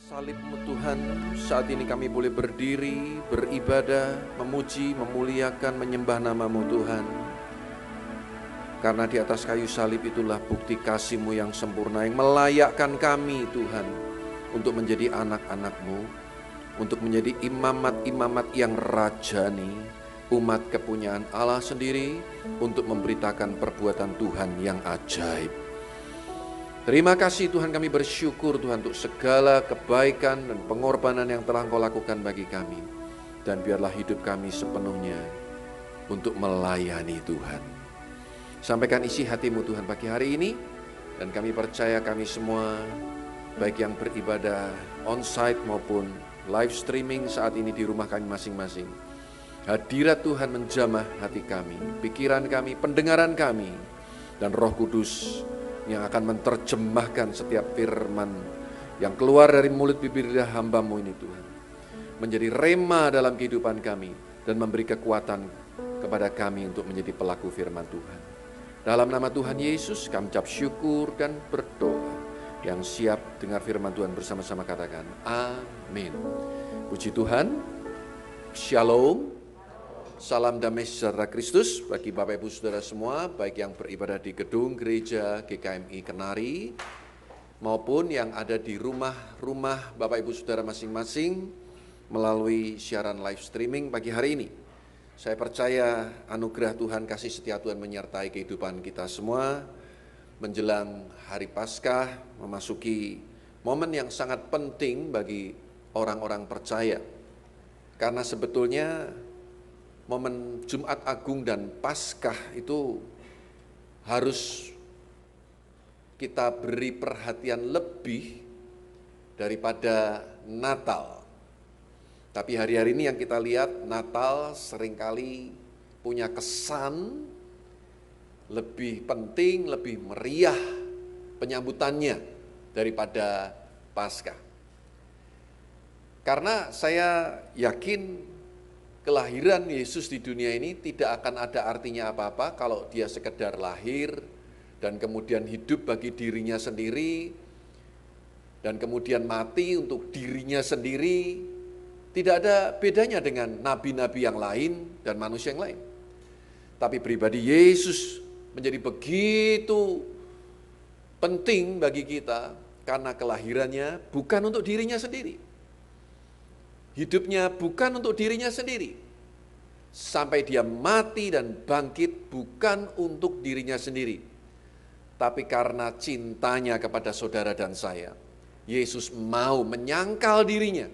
Salib-Mu Tuhan, saat ini kami boleh berdiri, beribadah, memuji, memuliakan, menyembah nama-Mu Tuhan. Karena di atas kayu salib itulah bukti kasih-Mu yang sempurna, yang melayakkan kami Tuhan, untuk menjadi anak-anak-Mu, untuk menjadi imamat-imamat yang rajani, umat kepunyaan Allah sendiri, untuk memberitakan perbuatan Tuhan yang ajaib. Terima kasih Tuhan, kami bersyukur Tuhan untuk segala kebaikan dan pengorbanan yang telah Engkau lakukan bagi kami. Dan biarlah hidup kami sepenuhnya untuk melayani Tuhan. Sampaikan isi hati-Mu Tuhan pagi hari ini, dan kami percaya kami semua, baik yang beribadah on-site maupun live streaming saat ini di rumah kami masing-masing, hadirat Tuhan menjamah hati kami, pikiran kami, pendengaran kami, dan Roh Kudus yang akan menerjemahkan setiap firman yang keluar dari mulut bibir hamba-Mu ini Tuhan, menjadi rema dalam kehidupan kami dan memberi kekuatan kepada kami untuk menjadi pelaku firman Tuhan. Dalam nama Tuhan Yesus kami ucap syukur dan berdoa. Yang siap dengar firman Tuhan bersama-sama katakan amin. Puji Tuhan. Shalom. Salam damai sejahtera Kristus bagi Bapak Ibu Saudara semua, baik yang beribadah di gedung gereja GKMI Kenari maupun yang ada di rumah-rumah Bapak Ibu Saudara masing-masing melalui siaran live streaming pagi hari ini. Saya percaya anugerah Tuhan, kasih setia Tuhan menyertai kehidupan kita semua menjelang hari Paskah, memasuki momen yang sangat penting bagi orang-orang percaya. Karena sebetulnya momen Jumat Agung dan Paskah itu harus kita beri perhatian lebih daripada Natal. Tapi hari-hari ini yang kita lihat, Natal seringkali punya kesan lebih penting, lebih meriah penyambutannya daripada Paskah. Karena saya yakin kelahiran Yesus di dunia ini tidak akan ada artinya apa-apa kalau dia sekedar lahir dan kemudian hidup bagi dirinya sendiri dan kemudian mati untuk dirinya sendiri. Tidak ada bedanya dengan nabi-nabi yang lain dan manusia yang lain. Tapi pribadi Yesus menjadi begitu penting bagi kita karena kelahirannya bukan untuk dirinya sendiri. Hidupnya bukan untuk dirinya sendiri. Sampai dia mati dan bangkit bukan untuk dirinya sendiri. Tapi karena cintanya kepada saudara dan saya, Yesus mau menyangkal dirinya.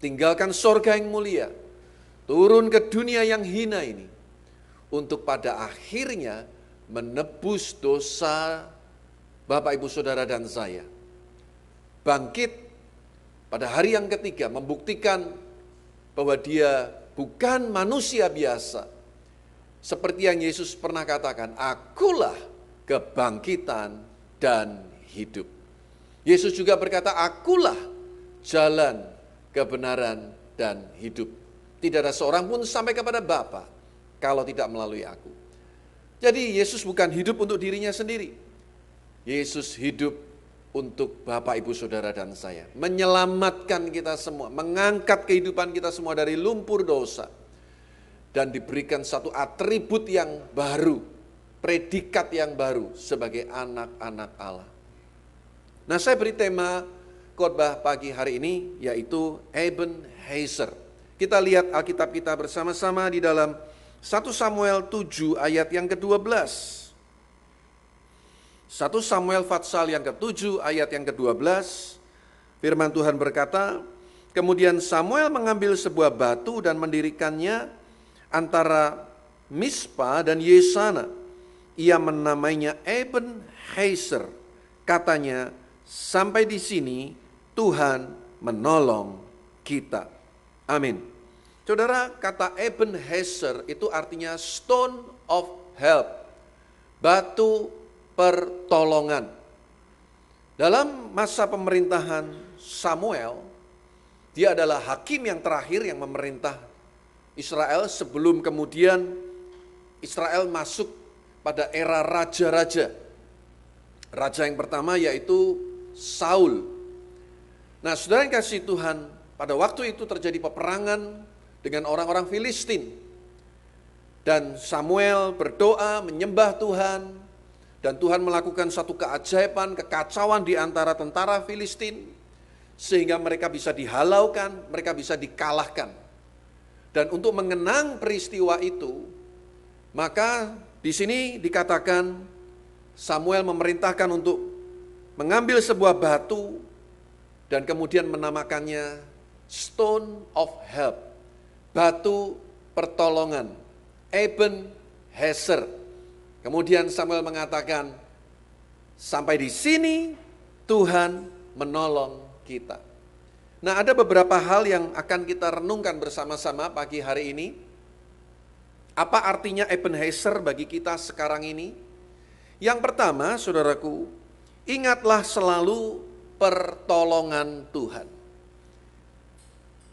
Tinggalkan sorga yang mulia, turun ke dunia yang hina ini, untuk pada akhirnya menebus dosa Bapak Ibu Saudara dan saya. Bangkit pada hari yang ketiga, membuktikan bahwa dia bukan manusia biasa. Seperti yang Yesus pernah katakan, akulah kebangkitan dan hidup. Yesus juga berkata, akulah jalan, kebenaran, dan hidup. Tidak ada seorang pun sampai kepada Bapa kalau tidak melalui aku. Jadi Yesus bukan hidup untuk dirinya sendiri. Yesus hidup untuk Bapak, Ibu, Saudara, dan saya. Menyelamatkan kita semua, mengangkat kehidupan kita semua dari lumpur dosa. Dan diberikan satu atribut yang baru, predikat yang baru sebagai anak-anak Allah. Nah, saya beri tema khotbah pagi hari ini yaitu Ebenezer. Kita lihat Alkitab kita bersama-sama di dalam 1 Samuel 7 ayat yang ke-12. 1 Samuel Fatsal yang ke-7 ayat yang ke-12, firman Tuhan berkata, kemudian Samuel mengambil sebuah batu dan mendirikannya antara Mispa dan Yesana. Ia menamainya Ebenezer. Katanya, sampai di sini Tuhan menolong kita. Amin. Saudara, kata Ebenezer itu artinya stone of help, batu pertolongan. Dalam masa pemerintahan Samuel, dia adalah hakim yang terakhir yang memerintah Israel sebelum kemudian Israel masuk pada era raja-raja. Raja yang pertama yaitu Saul. Nah, saudara yang kasih Tuhan, pada waktu itu terjadi peperangan dengan orang-orang Filistin. Dan Samuel berdoa, menyembah Tuhan, dan Tuhan melakukan satu keajaiban, kekacauan di antara tentara Filistin, sehingga mereka bisa dihalaukan, mereka bisa dikalahkan. Dan untuk mengenang peristiwa itu, maka di sini dikatakan Samuel memerintahkan untuk mengambil sebuah batu dan kemudian menamakannya Stone of Help, batu pertolongan, Ebenezer. Kemudian Samuel mengatakan, sampai di sini Tuhan menolong kita. Nah, ada beberapa hal yang akan kita renungkan bersama-sama pagi hari ini. Apa artinya Ebenezer bagi kita sekarang ini? Yang pertama, saudaraku, ingatlah selalu pertolongan Tuhan.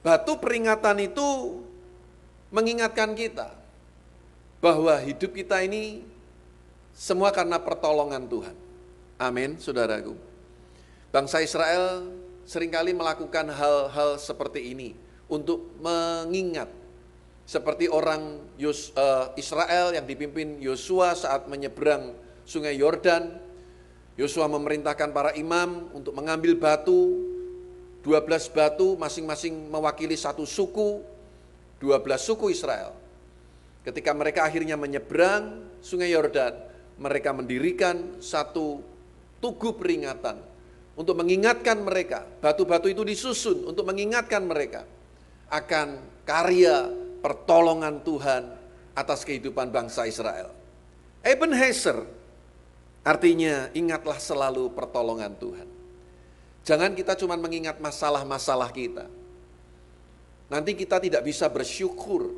Batu peringatan itu mengingatkan kita bahwa hidup kita ini semua karena pertolongan Tuhan. Amin, saudaraku. Bangsa Israel seringkali melakukan hal-hal seperti ini untuk mengingat. Seperti orang Israel yang dipimpin Yosua saat menyeberang sungai Yordan. Yosua memerintahkan para imam untuk mengambil batu, 12 batu masing-masing mewakili satu suku, 12 suku Israel. Ketika mereka akhirnya menyeberang sungai Yordan, mereka mendirikan satu tugu peringatan untuk mengingatkan mereka, batu-batu itu disusun untuk mengingatkan mereka akan karya pertolongan Tuhan atas kehidupan bangsa Israel. Ebenezer artinya ingatlah selalu pertolongan Tuhan. Jangan kita cuma mengingat masalah-masalah kita. Nanti kita tidak bisa bersyukur.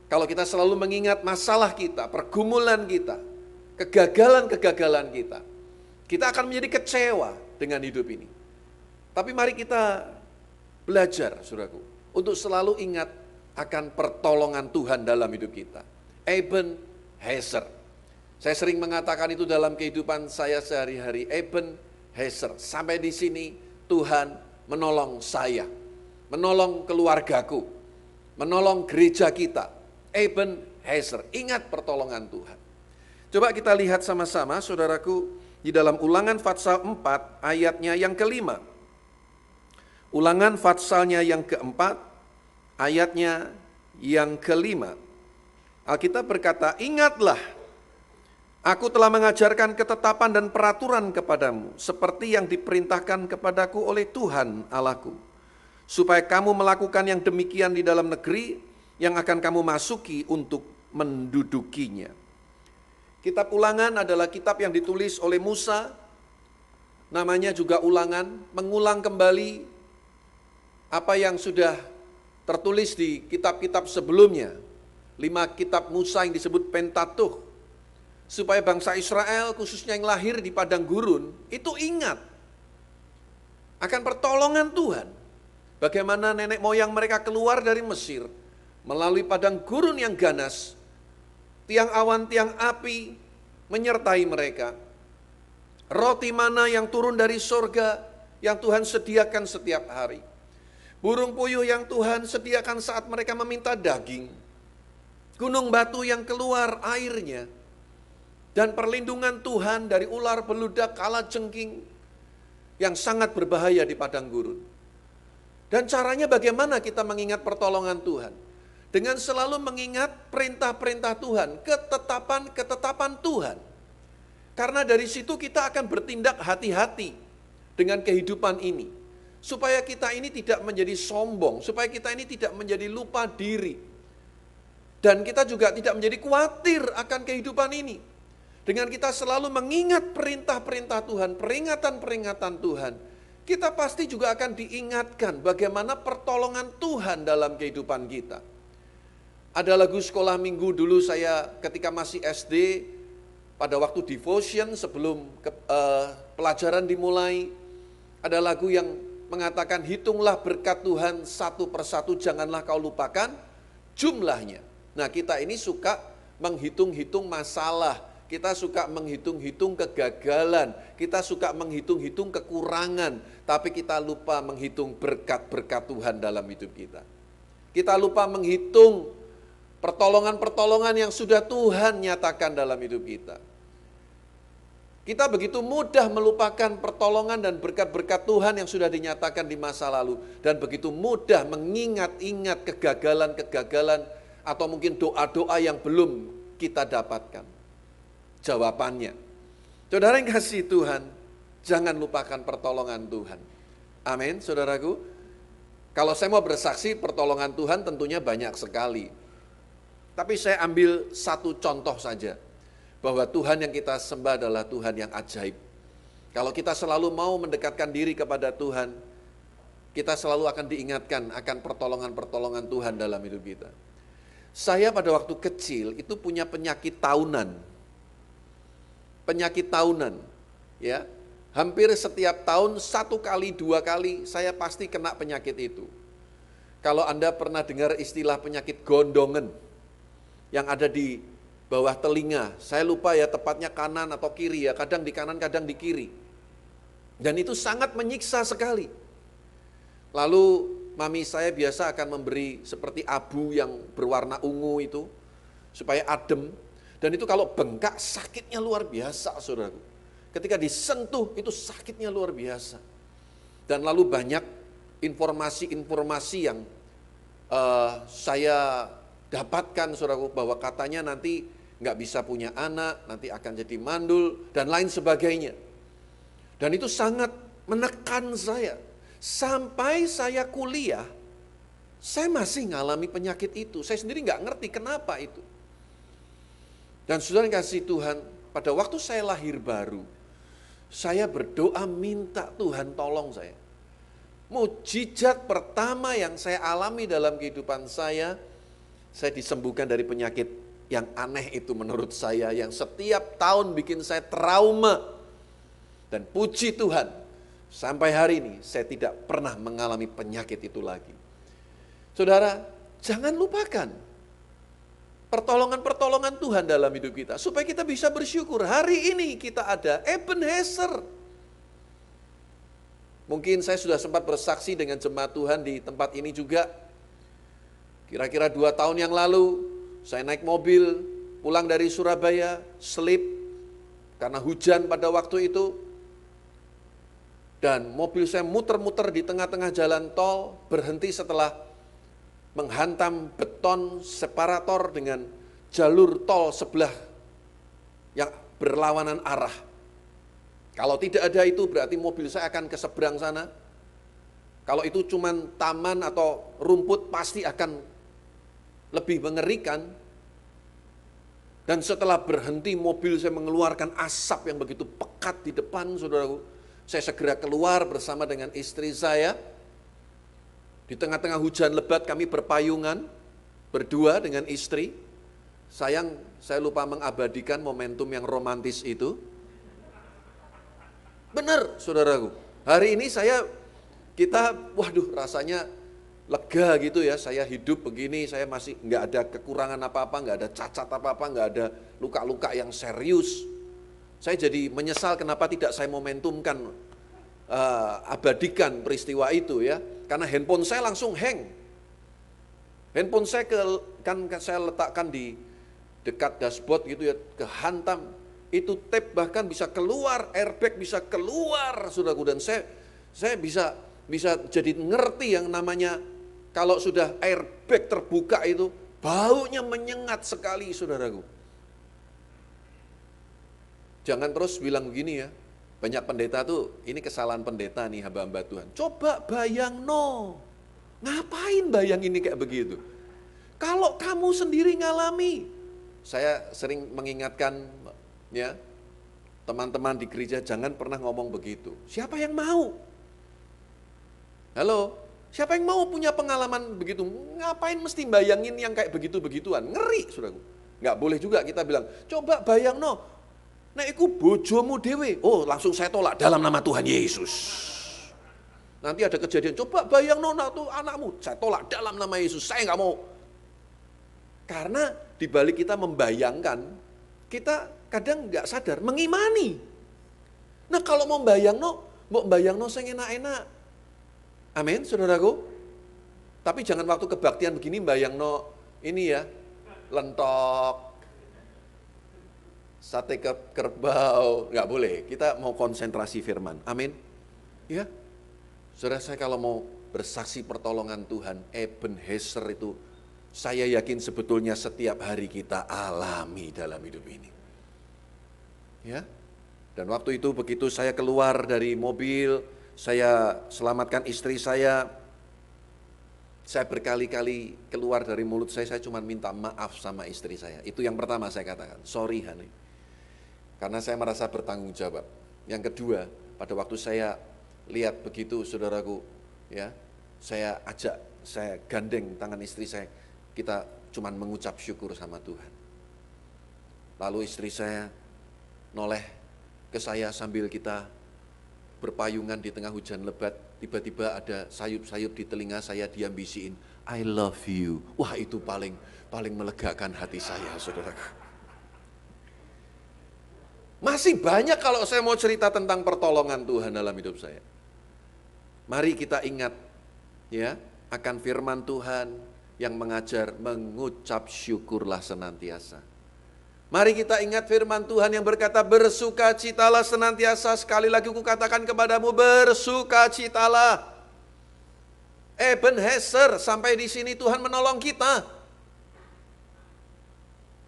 Kalau kita selalu mengingat masalah kita, pergumulan kita, kegagalan-kegagalan kita, kita akan menjadi kecewa dengan hidup ini. Tapi mari kita belajar, saudaraku, untuk selalu ingat akan pertolongan Tuhan dalam hidup kita. Ebenezer. Saya sering mengatakan itu dalam kehidupan saya sehari-hari. Ebenezer. Sampai di sini Tuhan menolong saya, menolong keluargaku, menolong gereja kita. Ebenezer. Ingat pertolongan Tuhan. Coba kita lihat sama-sama, saudaraku, di dalam Ulangan Fatsal 4 ayatnya yang kelima. Ulangan Fatsalnya yang keempat, ayatnya yang kelima. Alkitab berkata, ingatlah, aku telah mengajarkan ketetapan dan peraturan kepadamu, seperti yang diperintahkan kepadaku oleh Tuhan Allahku, supaya kamu melakukan yang demikian di dalam negeri yang akan kamu masuki untuk mendudukinya. Kitab Ulangan adalah kitab yang ditulis oleh Musa, namanya juga Ulangan, mengulang kembali apa yang sudah tertulis di kitab-kitab sebelumnya. 5 kitab Musa yang disebut Pentateuch, supaya bangsa Israel khususnya yang lahir di padang gurun itu ingat akan pertolongan Tuhan. Bagaimana nenek moyang mereka keluar dari Mesir melalui padang gurun yang ganas, tiang awan, tiang api menyertai mereka. Roti mana yang turun dari surga yang Tuhan sediakan setiap hari. Burung puyuh yang Tuhan sediakan saat mereka meminta daging. Gunung batu yang keluar airnya. Dan perlindungan Tuhan dari ular beludak kalajengking yang sangat berbahaya di padang gurun. Dan caranya bagaimana kita mengingat pertolongan Tuhan? Dengan selalu mengingat perintah-perintah Tuhan, ketetapan-ketetapan Tuhan. Karena dari situ kita akan bertindak hati-hati dengan kehidupan ini. Supaya kita ini tidak menjadi sombong, supaya kita ini tidak menjadi lupa diri. Dan kita juga tidak menjadi khawatir akan kehidupan ini. Dengan kita selalu mengingat perintah-perintah Tuhan, peringatan-peringatan Tuhan, kita pasti juga akan diingatkan bagaimana pertolongan Tuhan dalam kehidupan kita. Ada lagu sekolah minggu dulu saya ketika masih SD, pada waktu devotion sebelum pelajaran dimulai, ada lagu yang mengatakan, hitunglah berkat Tuhan satu persatu, janganlah kau lupakan jumlahnya. Nah, kita ini suka menghitung-hitung masalah, kita suka menghitung-hitung kegagalan, kita suka menghitung-hitung kekurangan, tapi kita lupa menghitung berkat-berkat Tuhan dalam hidup kita. Kita lupa menghitung pertolongan-pertolongan yang sudah Tuhan nyatakan dalam hidup kita. Kita begitu mudah melupakan pertolongan dan berkat-berkat Tuhan yang sudah dinyatakan di masa lalu. Dan begitu mudah mengingat-ingat kegagalan-kegagalan atau mungkin doa-doa yang belum kita dapatkan jawabannya. Saudara yang kasih Tuhan, jangan lupakan pertolongan Tuhan. Amin, saudaraku. Kalau saya mau bersaksi, pertolongan Tuhan tentunya banyak sekali. Tapi saya ambil satu contoh saja. Bahwa Tuhan yang kita sembah adalah Tuhan yang ajaib. Kalau kita selalu mau mendekatkan diri kepada Tuhan, kita selalu akan diingatkan akan pertolongan-pertolongan Tuhan dalam hidup kita. Saya pada waktu kecil itu punya penyakit tahunan. Penyakit tahunan, ya. Hampir setiap tahun 1 kali 2 kali saya pasti kena penyakit itu. Kalau Anda pernah dengar istilah penyakit gondongan yang ada di bawah telinga, saya lupa ya tepatnya kanan atau kiri ya, kadang di kanan kadang di kiri. Dan itu sangat menyiksa sekali. Lalu mami saya biasa akan memberi seperti abu yang berwarna ungu itu, supaya adem. Dan itu kalau bengkak sakitnya luar biasa, saudaraku. Ketika disentuh itu sakitnya luar biasa. Dan lalu banyak informasi-informasi yang saya dapatkan, saudaraku, bahwa katanya nanti nggak bisa punya anak, nanti akan jadi mandul, dan lain sebagainya. Dan itu sangat menekan saya. Sampai saya kuliah, saya masih ngalami penyakit itu. Saya sendiri nggak ngerti kenapa itu. Dan saudara yang kasih Tuhan, pada waktu saya lahir baru, saya berdoa minta Tuhan tolong saya. Mujizat pertama yang saya alami dalam kehidupan saya disembuhkan dari penyakit yang aneh itu menurut saya, yang setiap tahun bikin saya trauma. Dan puji Tuhan, sampai hari ini saya tidak pernah mengalami penyakit itu lagi. Saudara, jangan lupakan pertolongan-pertolongan Tuhan dalam hidup kita, supaya kita bisa bersyukur. Hari ini kita ada Ebenezer. Mungkin saya sudah sempat bersaksi dengan jemaat Tuhan di tempat ini juga. Kira-kira 2 tahun yang lalu, saya naik mobil, pulang dari Surabaya, slip, karena hujan pada waktu itu. Dan mobil saya muter-muter di tengah-tengah jalan tol, berhenti setelah menghantam beton separator dengan jalur tol sebelah yang berlawanan arah. Kalau tidak ada itu berarti mobil saya akan ke seberang sana. Kalau itu cuman taman atau rumput pasti akan lebih mengerikan. Dan setelah berhenti mobil saya mengeluarkan asap yang begitu pekat di depan, saudaraku. Saya segera keluar bersama dengan istri saya. Di tengah-tengah hujan lebat kami berpayungan, berdua dengan istri. Sayang, saya lupa mengabadikan momentum yang romantis itu. Benar, saudaraku. Hari ini waduh rasanya lega gitu ya, saya hidup begini, saya masih nggak ada kekurangan apa-apa, nggak ada cacat apa-apa, nggak ada luka-luka yang serius. Saya jadi menyesal kenapa tidak saya momentumkan, abadikan peristiwa itu ya, karena handphone saya langsung hang. Handphone saya saya letakkan di dekat dashboard gitu ya, kehantam, itu tape bahkan bisa keluar, airbag bisa keluar, saudaraku. Dan saya bisa jadi ngerti yang namanya kalau sudah airbag terbuka itu, baunya menyengat sekali, saudaraku. Jangan terus bilang begini ya, banyak pendeta tuh, ini kesalahan pendeta nih hamba-hamba Tuhan. Coba bayang ngapain bayang ini kayak begitu? Kalau kamu sendiri ngalami, saya sering mengingatkan ya, teman-teman di gereja jangan pernah ngomong begitu. Siapa yang mau? Halo? Siapa yang mau punya pengalaman begitu? Ngapain mesti bayangin yang kayak begitu-begituan? Ngeri, saudaraku. Nggak boleh juga kita bilang, coba bayang nek iku bojomu dewe. Oh, langsung saya tolak dalam nama Tuhan Yesus. Nanti ada kejadian, coba bayang tuh anakmu. Saya tolak dalam nama Yesus, saya nggak mau. Karena dibalik kita membayangkan, kita kadang nggak sadar, mengimani. Nah kalau mau bayangno sing enak-enak. Amin, saudaraku. Tapi jangan waktu kebaktian begini bayangno ini ya, lentok, sate kerbau, nggak boleh. Kita mau konsentrasi firman. Amin. Ya, saudara saya kalau mau bersaksi pertolongan Tuhan, Ebenezer itu, saya yakin sebetulnya setiap hari kita alami dalam hidup ini. Ya, dan waktu itu begitu saya keluar dari mobil, saya selamatkan istri saya berkali-kali keluar dari mulut saya cuma minta maaf sama istri saya. Itu yang pertama saya katakan, sorry honey. Karena saya merasa bertanggung jawab. Yang kedua, pada waktu saya lihat begitu saudaraku, ya, saya gandeng tangan istri saya, kita cuma mengucap syukur sama Tuhan. Lalu istri saya noleh ke saya sambil kita berpayungan di tengah hujan lebat, tiba-tiba ada sayup-sayup di telinga saya, dia bisiin, I love you. Wah itu paling melegakan hati saya, saudaraku. Masih banyak kalau saya mau cerita tentang pertolongan Tuhan dalam hidup saya. Mari kita ingat ya akan firman Tuhan yang mengajar mengucap syukurlah senantiasa. Mari kita ingat firman Tuhan yang berkata bersukacitalah senantiasa. Sekali lagi aku katakan kepadamu bersukacitalah. Ebenezer, sampai di sini Tuhan menolong kita.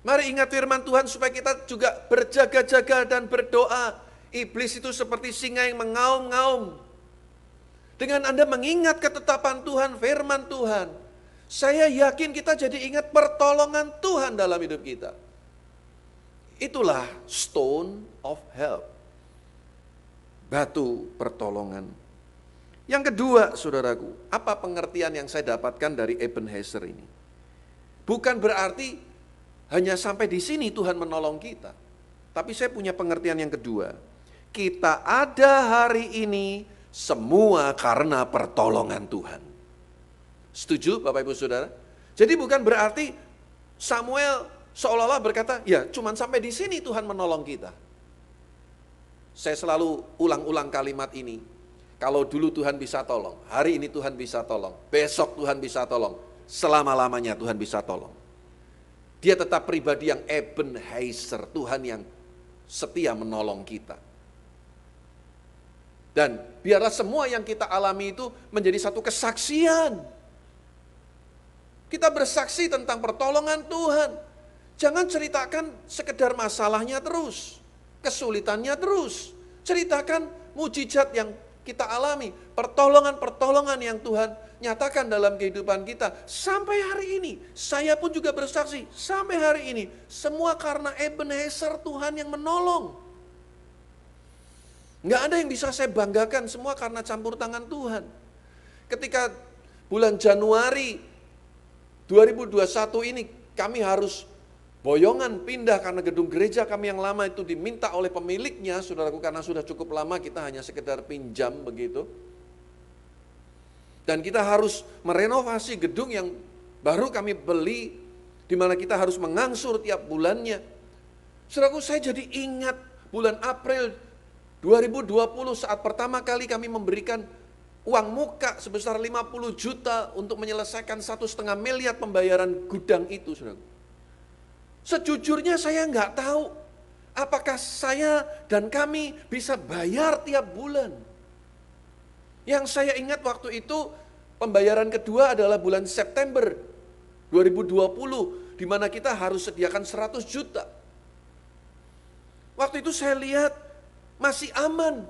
Mari ingat firman Tuhan supaya kita juga berjaga-jaga dan berdoa. Iblis itu seperti singa yang mengaum-ngaum. Dengan Anda mengingat ketetapan Tuhan, firman Tuhan, saya yakin kita jadi ingat pertolongan Tuhan dalam hidup kita. Itulah stone of help. Batu pertolongan. Yang kedua, saudaraku, apa pengertian yang saya dapatkan dari Ebenezer ini? Bukan berarti hanya sampai di sini Tuhan menolong kita. Tapi saya punya pengertian yang kedua. Kita ada hari ini semua karena pertolongan Tuhan. Setuju Bapak Ibu Saudara? Jadi bukan berarti Samuel seolah-olah berkata, ya cuman sampai di sini Tuhan menolong kita. Saya selalu ulang-ulang kalimat ini. Kalau dulu Tuhan bisa tolong, hari ini Tuhan bisa tolong, besok Tuhan bisa tolong, selama-lamanya Tuhan bisa tolong. Dia tetap pribadi yang Ebenezer, Tuhan yang setia menolong kita. Dan biarlah semua yang kita alami itu menjadi satu kesaksian. Kita bersaksi tentang pertolongan Tuhan. Jangan ceritakan sekedar masalahnya terus, kesulitannya terus. Ceritakan mujizat yang kita alami, pertolongan-pertolongan yang Tuhan nyatakan dalam kehidupan kita. Sampai hari ini, saya pun juga bersaksi, sampai hari ini, semua karena Ebenezer, Tuhan yang menolong. Nggak ada yang bisa saya banggakan, semua karena campur tangan Tuhan. Ketika bulan Januari 2021 ini, kami harus boyongan pindah karena gedung gereja kami yang lama itu diminta oleh pemiliknya, saudaraku, karena sudah cukup lama kita hanya sekedar pinjam begitu. Dan kita harus merenovasi gedung yang baru kami beli, di mana kita harus mengangsur tiap bulannya. Saudaraku, saya jadi ingat bulan April 2020 saat pertama kali kami memberikan uang muka sebesar 50 juta untuk menyelesaikan 1,5 miliar pembayaran gudang itu, saudaraku. Sejujurnya saya nggak tahu apakah saya dan kami bisa bayar tiap bulan. Yang saya ingat waktu itu pembayaran kedua adalah bulan September 2020, di mana kita harus sediakan 100 juta. Waktu itu saya lihat masih aman.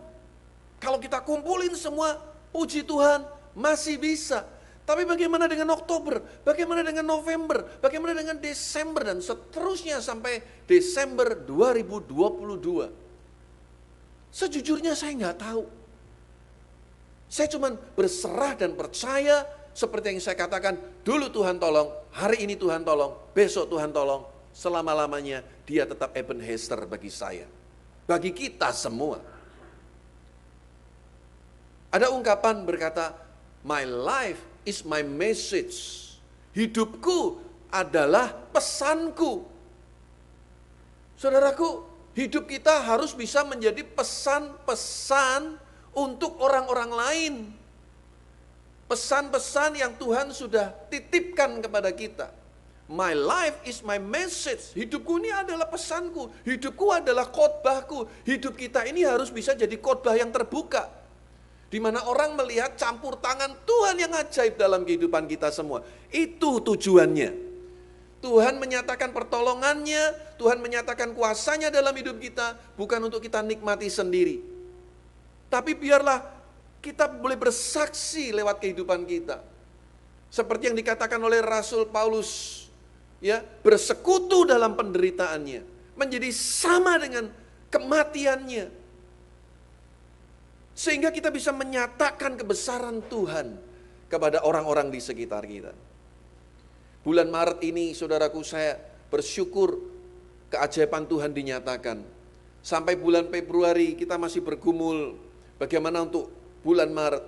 Kalau kita kumpulin semua, puji Tuhan masih bisa. Tapi bagaimana dengan Oktober, bagaimana dengan November, bagaimana dengan Desember, dan seterusnya sampai Desember 2022. Sejujurnya saya nggak tahu. Saya cuma berserah dan percaya seperti yang saya katakan, dulu Tuhan tolong, hari ini Tuhan tolong, besok Tuhan tolong, selama-lamanya Dia tetap Ebenezer bagi saya, bagi kita semua. Ada ungkapan berkata, my life is my message. Hidupku adalah pesanku. Saudaraku, Hidup kita harus bisa menjadi pesan-pesan untuk orang-orang lain. Pesan-pesan yang Tuhan sudah titipkan kepada kita. My life is my message. Hidupku ini adalah pesanku. Hidupku adalah khotbahku. Hidup kita ini harus bisa jadi khotbah yang terbuka. Di mana orang melihat campur tangan Tuhan yang ajaib dalam kehidupan kita semua. Itu tujuannya. Tuhan menyatakan pertolongannya, Tuhan menyatakan kuasanya dalam hidup kita, bukan untuk kita nikmati sendiri. Tapi biarlah kita boleh bersaksi lewat kehidupan kita. Seperti yang dikatakan oleh Rasul Paulus, ya, bersekutu dalam penderitaannya, menjadi sama dengan kematiannya. Sehingga kita bisa menyatakan kebesaran Tuhan kepada orang-orang di sekitar kita. Bulan Maret ini, saudaraku, saya bersyukur keajaiban Tuhan dinyatakan. Sampai bulan Februari kita masih bergumul bagaimana untuk bulan Maret.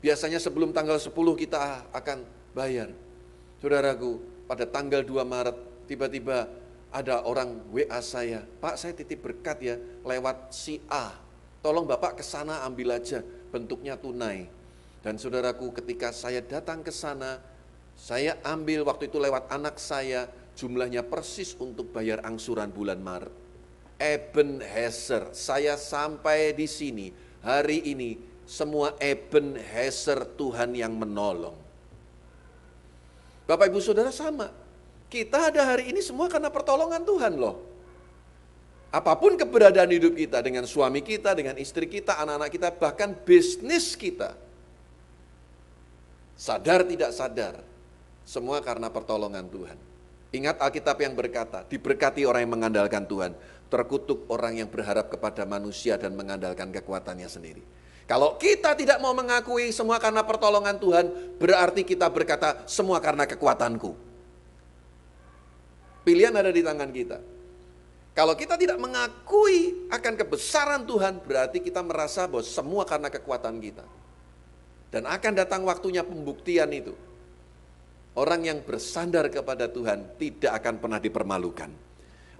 Biasanya sebelum tanggal 10 kita akan bayar. Saudaraku, pada tanggal 2 Maret tiba-tiba ada orang WA saya, "Pak, saya titip berkat ya lewat si A. Tolong Bapak ke sana ambil aja, bentuknya tunai." Dan saudaraku, ketika saya datang ke sana, saya ambil waktu itu lewat anak saya, jumlahnya persis untuk bayar angsuran bulan Maret. Ebenezer, saya sampai di sini, hari ini, semua Ebenezer Tuhan yang menolong. Bapak Ibu Saudara sama, kita ada hari ini semua karena pertolongan Tuhan loh. Apapun keberadaan hidup kita, dengan suami kita, dengan istri kita, anak-anak kita, bahkan bisnis kita. Sadar tidak sadar, semua karena pertolongan Tuhan. Ingat Alkitab yang berkata, diberkati orang yang mengandalkan Tuhan, terkutuk orang yang berharap kepada manusia dan mengandalkan kekuatannya sendiri. Kalau kita tidak mau mengakui semua karena pertolongan Tuhan, berarti kita berkata semua karena kekuatanku. Pilihan ada di tangan kita. Kalau kita tidak mengakui akan kebesaran Tuhan, berarti kita merasa bahwa semua karena kekuatan kita. Dan akan datang waktunya pembuktian itu. Orang yang bersandar kepada Tuhan tidak akan pernah dipermalukan.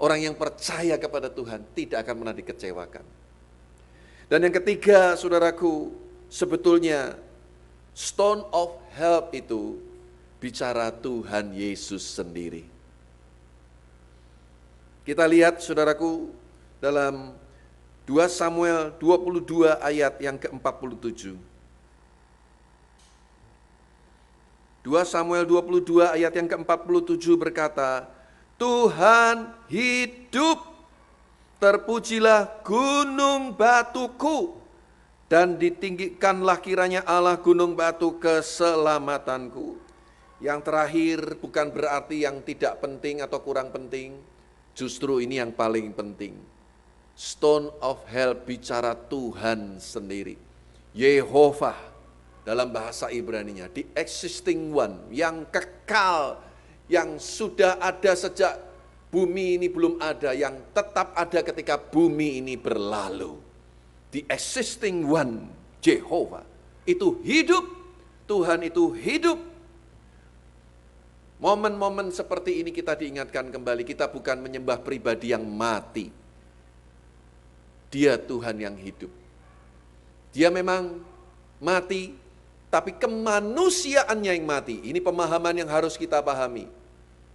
Orang yang percaya kepada Tuhan tidak akan pernah dikecewakan. Dan yang ketiga, saudaraku, sebetulnya stone of help itu bicara Tuhan Yesus sendiri. Kita lihat, saudaraku, dalam 2 Samuel 22 ayat yang ke-47. 2 Samuel 22 ayat yang ke-47 berkata, Tuhan hidup, terpujilah gunung batuku, dan ditinggikanlah kiranya Allah gunung batu keselamatanku. Yang terakhir bukan berarti yang tidak penting atau kurang penting, justru ini yang paling penting. Stone of help bicara Tuhan sendiri. Yehovah. Dalam bahasa Ibrani-nya, the existing one, yang kekal, yang sudah ada sejak bumi ini belum ada, yang tetap ada ketika bumi ini berlalu. The existing one, Jehovah, itu hidup, Tuhan itu hidup. Momen-momen seperti ini kita diingatkan kembali, kita bukan menyembah pribadi yang mati. Dia Tuhan yang hidup. Dia memang mati, tapi kemanusiaannya yang mati. Ini pemahaman yang harus kita pahami.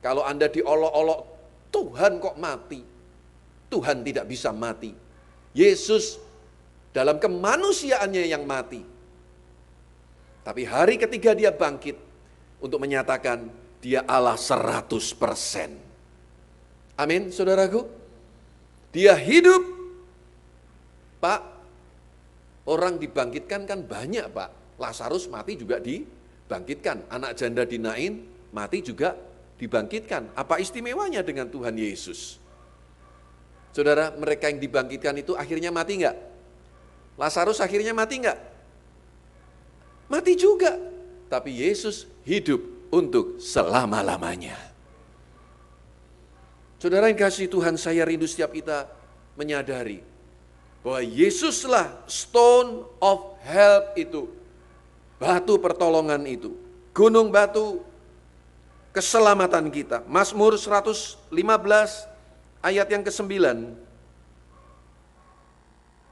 Kalau Anda diolok-olok, Tuhan kok mati? Tuhan tidak bisa mati. Yesus dalam kemanusiaannya yang mati. Tapi hari ketiga dia bangkit untuk menyatakan dia Allah 100%. Amin, saudaraku. Dia hidup. Pak, orang dibangkitkan kan banyak, Pak. Lazarus mati juga dibangkitkan. Anak janda di Nain mati juga dibangkitkan. Apa istimewanya dengan Tuhan Yesus? Saudara, mereka yang dibangkitkan itu akhirnya mati enggak? Lazarus akhirnya mati enggak? Mati juga. Tapi Yesus hidup untuk selama-lamanya. Saudara yang kasih Tuhan, saya rindu setiap kita menyadari bahwa Yesuslah stone of help itu. Batu pertolongan itu, gunung batu keselamatan kita. Mazmur 115 ayat yang ke-9.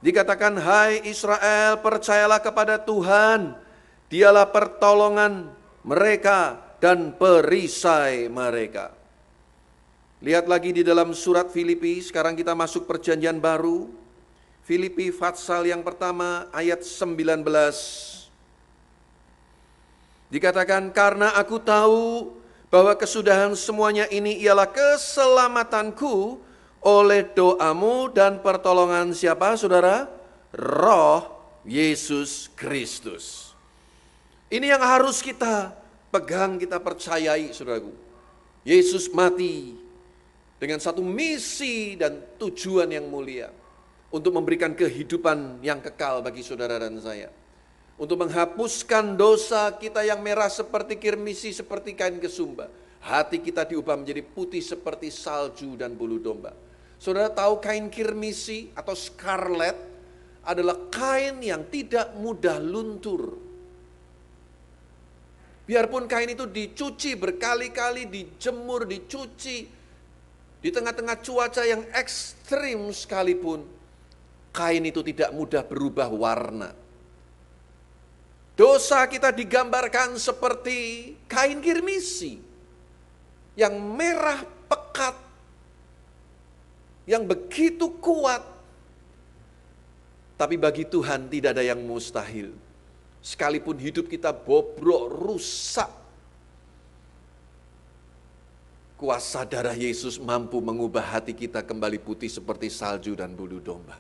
Dikatakan, hai Israel, percayalah kepada Tuhan, dialah pertolongan mereka dan perisai mereka. Lihat lagi di dalam surat Filipi, sekarang kita masuk perjanjian baru. Filipi pasal yang pertama ayat 19. Dikatakan, karena aku tahu bahwa kesudahan semuanya ini ialah keselamatanku oleh doamu dan pertolongan siapa, saudara? Roh Yesus Kristus. Ini yang harus kita pegang, kita percayai, saudaraku. Yesus mati dengan satu misi dan tujuan yang mulia untuk memberikan kehidupan yang kekal bagi saudara dan saya. Untuk menghapuskan dosa kita yang merah seperti kirmisi, seperti kain kesumba. Hati kita diubah menjadi putih seperti salju dan bulu domba. Saudara tahu kain kirmisi atau scarlet adalah kain yang tidak mudah luntur. Biarpun kain itu dicuci berkali-kali, dijemur, dicuci, di tengah-tengah cuaca yang ekstrim sekalipun, kain itu tidak mudah berubah warna. Dosa kita digambarkan seperti kain kirmisi yang merah pekat, yang begitu kuat. Tapi bagi Tuhan tidak ada yang mustahil. Sekalipun hidup kita bobrok, rusak, kuasa darah Yesus mampu mengubah hati kita kembali putih seperti salju dan bulu domba.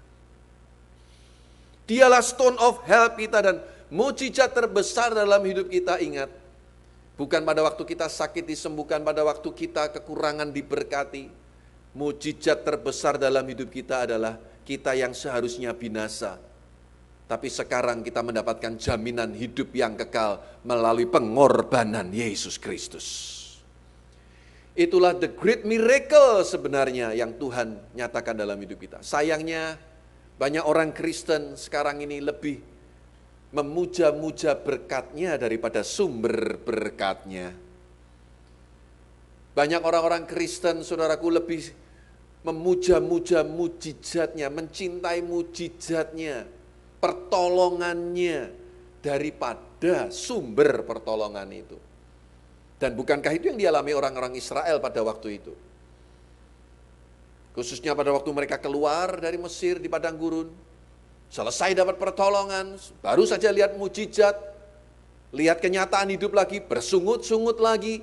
Dialah stone of help kita dan mujizat terbesar dalam hidup kita. Ingat, bukan pada waktu kita sakit disembuhkan, pada waktu kita kekurangan diberkati. Mujizat terbesar dalam hidup kita adalah kita yang seharusnya binasa, tapi sekarang kita mendapatkan jaminan hidup yang kekal melalui pengorbanan Yesus Kristus. Itulah the great miracle sebenarnya yang Tuhan nyatakan dalam hidup kita. Sayangnya banyak orang Kristen sekarang ini lebih memuja-muja berkatnya daripada sumber berkatnya. Banyak orang-orang Kristen, saudaraku, lebih memuja-muja mujizatnya, mencintai mujizatnya, pertolongannya, daripada sumber pertolongan itu. Dan bukankah itu yang dialami orang-orang Israel pada waktu itu? Khususnya pada waktu mereka keluar dari Mesir di padang gurun, selesai dapat pertolongan, baru saja lihat mujizat, lihat kenyataan hidup lagi, bersungut-sungut lagi,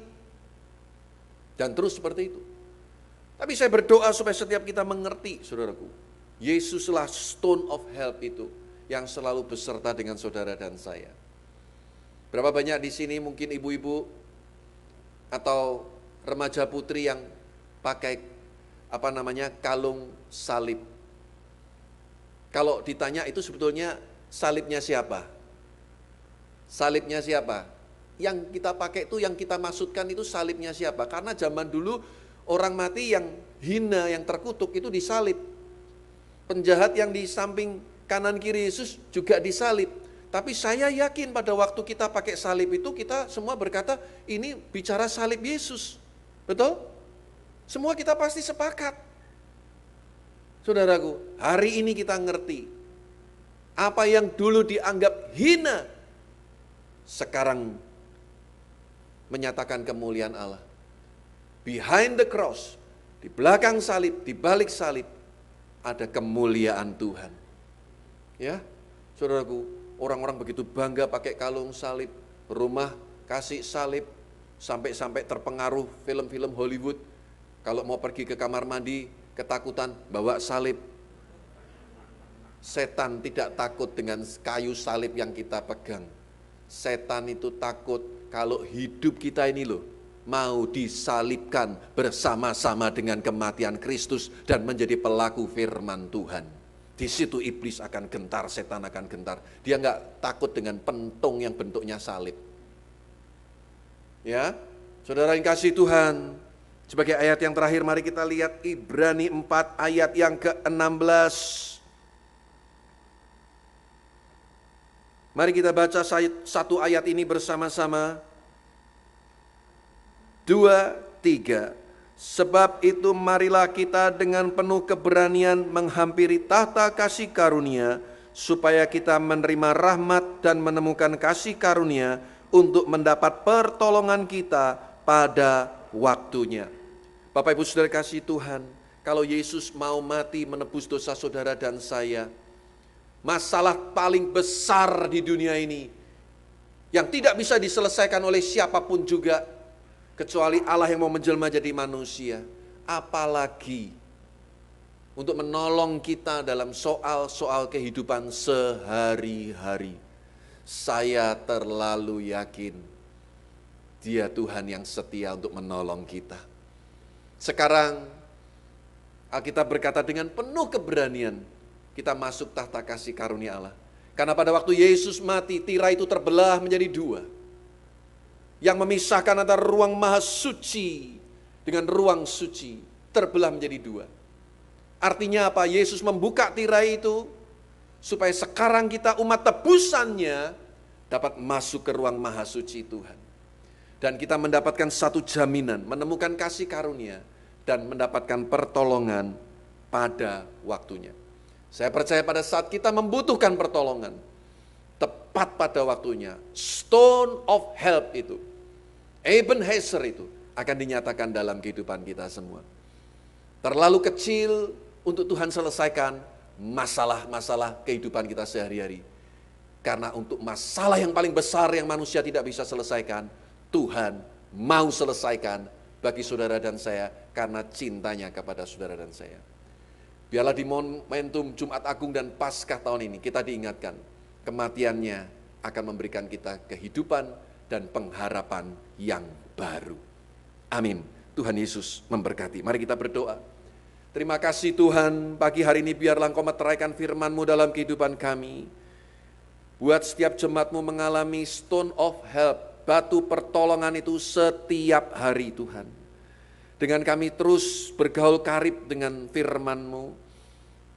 dan terus seperti itu. Tapi saya berdoa supaya setiap kita mengerti, saudaraku, Yesuslah stone of help itu yang selalu beserta dengan saudara dan saya. Berapa banyak di sini mungkin ibu-ibu atau remaja putri yang pakai kalung salib. Kalau ditanya itu sebetulnya salibnya siapa? Salibnya siapa? Yang kita pakai itu, yang kita maksudkan itu salibnya siapa? Karena zaman dulu orang mati yang hina, yang terkutuk itu disalib. Penjahat yang di samping kanan kiri Yesus juga disalib. Tapi saya yakin pada waktu kita pakai salib itu kita semua berkata ini bicara salib Yesus. Betul? Semua kita pasti sepakat. Saudaraku, hari ini kita ngerti apa yang dulu dianggap hina sekarang menyatakan kemuliaan Allah. Behind the cross, di belakang salib, di balik salib ada kemuliaan Tuhan. Ya, saudaraku, orang-orang begitu bangga pakai kalung salib, rumah kasih salib, sampai-sampai terpengaruh film-film Hollywood. Kalau mau pergi ke kamar mandi, ketakutan bawa salib. Setan tidak takut dengan kayu salib yang kita pegang. Setan itu takut kalau hidup kita ini loh mau disalibkan bersama-sama dengan kematian Kristus dan menjadi pelaku firman Tuhan. Di situ iblis akan gentar, setan akan gentar. Dia enggak takut dengan pentung yang bentuknya salib. Ya, saudara yang kasih Tuhan, sebagai ayat yang terakhir mari kita lihat Ibrani 4 ayat yang ke-16. Mari kita baca satu ayat ini bersama-sama. 2, 3. Sebab itu marilah kita dengan penuh keberanian menghampiri tahta kasih karunia, supaya kita menerima rahmat dan menemukan kasih karunia untuk mendapat pertolongan kita pada waktunya. Bapak Ibu Saudara kasih Tuhan, kalau Yesus mau mati menebus dosa saudara dan saya, masalah paling besar di dunia ini yang tidak bisa diselesaikan oleh siapapun juga kecuali Allah yang mau menjelma jadi manusia, apalagi untuk menolong kita dalam soal-soal kehidupan sehari-hari. Saya terlalu yakin Dia Tuhan yang setia untuk menolong kita. Sekarang Alkitab berkata dengan penuh keberanian kita masuk tahta kasih karunia Allah. Karena pada waktu Yesus mati, tirai itu terbelah menjadi dua, yang memisahkan antara ruang maha suci dengan ruang suci terbelah menjadi dua. Artinya apa? Yesus membuka tirai itu supaya sekarang kita umat tebusannya dapat masuk ke ruang maha suci Tuhan. Dan kita mendapatkan satu jaminan, menemukan kasih karunia dan mendapatkan pertolongan pada waktunya. Saya percaya pada saat kita membutuhkan pertolongan, tepat pada waktunya, stone of help itu, Ebenezer itu akan dinyatakan dalam kehidupan kita semua. Terlalu kecil untuk Tuhan selesaikan masalah-masalah kehidupan kita sehari-hari. Karena untuk masalah yang paling besar yang manusia tidak bisa selesaikan, Tuhan mau selesaikan bagi saudara dan saya karena cintanya kepada saudara dan saya. Biarlah di momentum Jumat Agung dan Paskah tahun ini kita diingatkan kematiannya akan memberikan kita kehidupan dan pengharapan yang baru. Amin. Tuhan Yesus memberkati. Mari kita berdoa. Terima kasih Tuhan, pagi hari ini biarlah Engkau meteraikan firman-Mu dalam kehidupan kami. Buat setiap jemaat-Mu mengalami stone of help, batu pertolongan itu setiap hari Tuhan. Dengan kami terus bergaul karib dengan firman-Mu,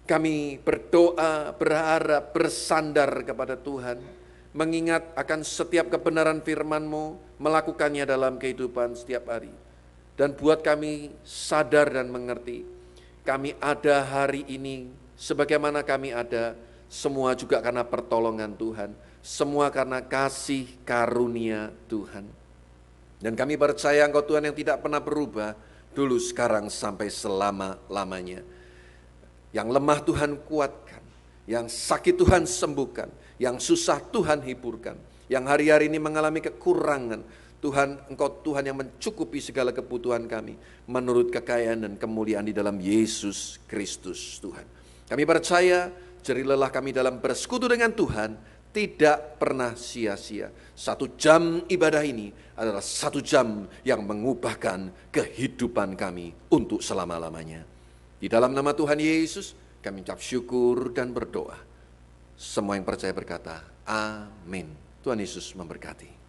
kami berdoa, berharap, bersandar kepada Tuhan, mengingat akan setiap kebenaran firman-Mu, melakukannya dalam kehidupan setiap hari. Dan buat kami sadar dan mengerti, kami ada hari ini, sebagaimana kami ada, semua juga karena pertolongan Tuhan, semua karena kasih karunia Tuhan. Dan kami percaya Engkau Tuhan yang tidak pernah berubah, dulu, sekarang, sampai selama-lamanya. Yang lemah Tuhan kuatkan, yang sakit Tuhan sembuhkan, yang susah Tuhan hiburkan, yang hari-hari ini mengalami kekurangan, Tuhan, Engkau Tuhan yang mencukupi segala kebutuhan kami, menurut kekayaan dan kemuliaan di dalam Yesus Kristus Tuhan. Kami percaya, jerih lelah kami dalam bersekutu dengan Tuhan, tidak pernah sia-sia. 1 jam ibadah ini adalah 1 jam yang mengubahkan kehidupan kami untuk selama-lamanya. Di dalam nama Tuhan Yesus, kami ucap syukur dan berdoa. Semua yang percaya berkata, amin. Tuhan Yesus memberkati.